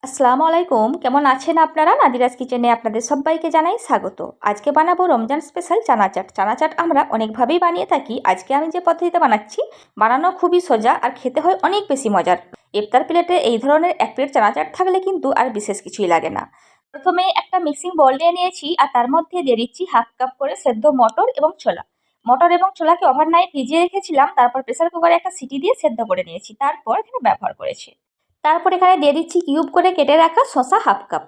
আসসালামু আলাইকুম, কেমন আছেন আপনারা? নাদিরাজ কিচেনে আপনাদের সবাইকে জানাই স্বাগত। আজকে বানাবো রমজান স্পেশাল চানা চাট। চানা চাট আমরা অনেকভাবেই বানিয়ে থাকি। আজকে আমি যে পদ্ধতিতে বানাচ্ছি, বানানো খুবই সোজা আর খেতে হয় অনেক বেশি মজার। ইফতার প্লেটে এই ধরনের এক প্লেট চানা চাট থাকলে কিন্তু আর বিশেষ কিছুই লাগে না। প্রথমে একটা মিক্সিং বোল নিয়ে নিয়েছি আর তার মধ্যে দিয়ে দিচ্ছি হাফ কাপ করে সেদ্ধ মটর এবং ছোলা। মটর এবং ছোলাকে ওভারনাইট ভিজিয়ে রেখেছিলাম, তারপর প্রেসার কুকারে একটা সিটি দিয়ে সেদ্ধ করে নিয়েছি, তারপর এখানে ব্যবহার করেছি। তারপর এখানে দিয়ে দিচ্ছি কিউব করে কেটে রাখা শসা হাফ কাপ।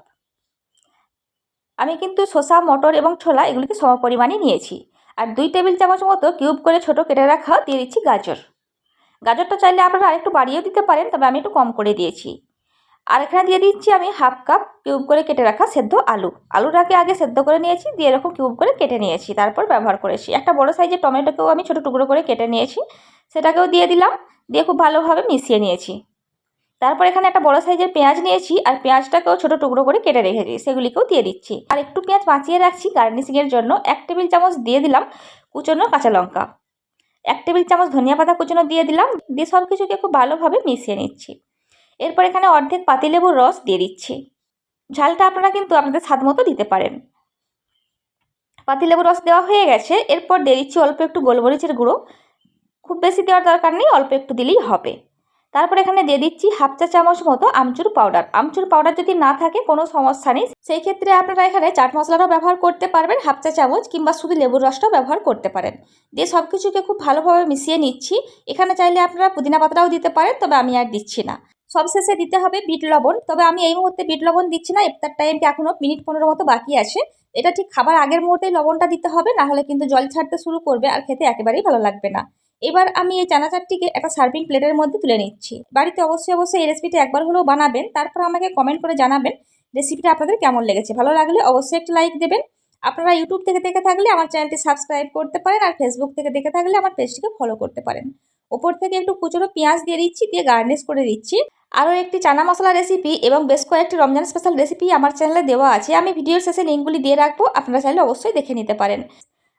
আমি কিন্তু শসা, মটর এবং ছোলা এগুলিকে সমপরিমাণে নিয়েছি। আর 2 টেবিল চামচ মতো কিউব করে ছোট কেটে রাখা দিয়ে দিচ্ছি গাজর। গাজরটা চাইলে আপনারা আরেকটু বাড়িয়েও দিতে পারেন, তবে আমি একটু কম করে দিয়েছি। আর এখানে দিয়ে দিচ্ছি আমি হাফ কাপ কিউব করে কেটে রাখা সেদ্ধ আলু। আলুটাকে আগে সেদ্ধ করে নিয়েছি, দিয়ে এরকম কিউব করে কেটে নিয়েছি, তারপর ব্যবহার করেছি। একটা বড় সাইজের টমেটোকেও আমি ছোট টুকরো করে কেটে নিয়েছি, সেটাকেও দিয়ে দিলাম, দিয়ে খুব ভালোভাবে মিশিয়ে নিয়েছি। তারপর এখানে একটা বড় সাইজের পেঁয়াজ নিয়েছি আর পেঁয়াজটাকেও ছোট টুকরো করে কেটে রেখেছি, সেগুলিকেও দিয়ে দিচ্ছি। আর একটু পেঁয়াজ বাঁচিয়ে রাখছি গার্নিশিংয়ের জন্য। 1 টেবিল চামচ দিয়ে দিলাম কুচনো কাঁচা লঙ্কা, 1 টেবিল চামচ ধনিয়া পাতা কুচনো দিয়ে দিলাম, দিয়ে সব কিছুকে খুব ভালোভাবে মিশিয়ে নিচ্ছি। এরপর এখানে অর্ধেক পাতিলেবুর রস দিয়ে দিচ্ছি। ঝালটা আপনারা কিন্তু আপনাদের স্বাদ মতো দিতে পারেন। পাতিলেবুর রস দেওয়া হয়ে গেছে। এরপর দিয়ে দিচ্ছি অল্প একটু গোলমরিচের গুঁড়ো। খুব বেশি দেওয়ার দরকার নেই, অল্প একটু দিলেই হবে। তারপর এখানে দিয়ে দিচ্ছি হাফ চা চামচ মতো আমচুর পাউডার। আমচুর পাউডার যদি না থাকে কোনো সমস্যা নেই, সেই ক্ষেত্রে আপনারা এখানে চাট মশলাটাও ব্যবহার করতে পারবেন হাফ চা চামচ, কিংবা শুধু লেবুর রসটাও ব্যবহার করতে পারেন। দিয়ে সব কিছুকে খুব ভালোভাবে মিশিয়ে নিচ্ছি। এখানে চাইলে আপনারা পুদিনা পাতাটাও দিতে পারেন, তবে আমি আর দিচ্ছি না। সবশেষে দিতে হবে বিট লবণ, তবে আমি এই মুহূর্তে বিট লবণ দিচ্ছি না। ইফতার টাইমটা এখনও মিনিট 15 মতো বাকি আছে। এটা ঠিক খাবার আগের মুহূর্তেই লবণটা দিতে হবে, না হলে কিন্তু জল ছাড়তে শুরু করবে আর খেতে একেবারেই ভালো লাগবে না। এবার আমি এই চানা চাটটিকে একটা সার্ভিং প্লেটের মধ্যে তুলে নিচ্ছি। বাড়িতে অবশ্যই এই রেসিপিটা একবার হলেও বানাবেন, তারপর আমাকে কমেন্ট করে জানাবেন রেসিপিটা আপনাদের কেমন লেগেছে। ভালো লাগলে অবশ্যই একটা লাইক দেবেন। আপনারা ইউটিউব থেকে দেখে থাকলে আমার চ্যানেলটি সাবস্ক্রাইব করতে পারেন, আর ফেসবুক থেকে দেখে থাকলে আমার পেজটিকে ফলো করতে পারেন। ওপর থেকে একটু কুচনো পেঁয়াজ দিয়ে দিচ্ছি, দিয়ে গার্নিশ করে দিচ্ছি। আরও একটি চানা মশলা রেসিপি এবং বেশ কয়েকটি রমজান স্পেশাল রেসিপি আমার চ্যানেলে দেওয়া আছে। আমি ভিডিওর শেষে লিঙ্কগুলি দিয়ে রাখবো, আপনারা চাইলে অবশ্যই দেখে নিতে পারেন।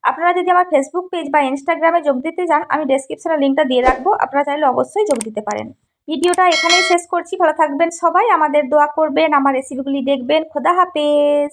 আপনারা যদি আমার ফেসবুক পেজ বা ইনস্টাগ্রামে যোগ দিতে চান, আমি ডেসক্রিপশনে লিঙ্কটা দিয়ে রাখবো, আপনারা চাইলে অবশ্যই যোগ দিতে পারেন। ভিডিওটা এখানেই শেষ করছি। ভালো থাকবেন সবাই, আমাদের দোয়া করবেন, আমার রেসিপিগুলি দেখবেন। খোদা হাফেজ।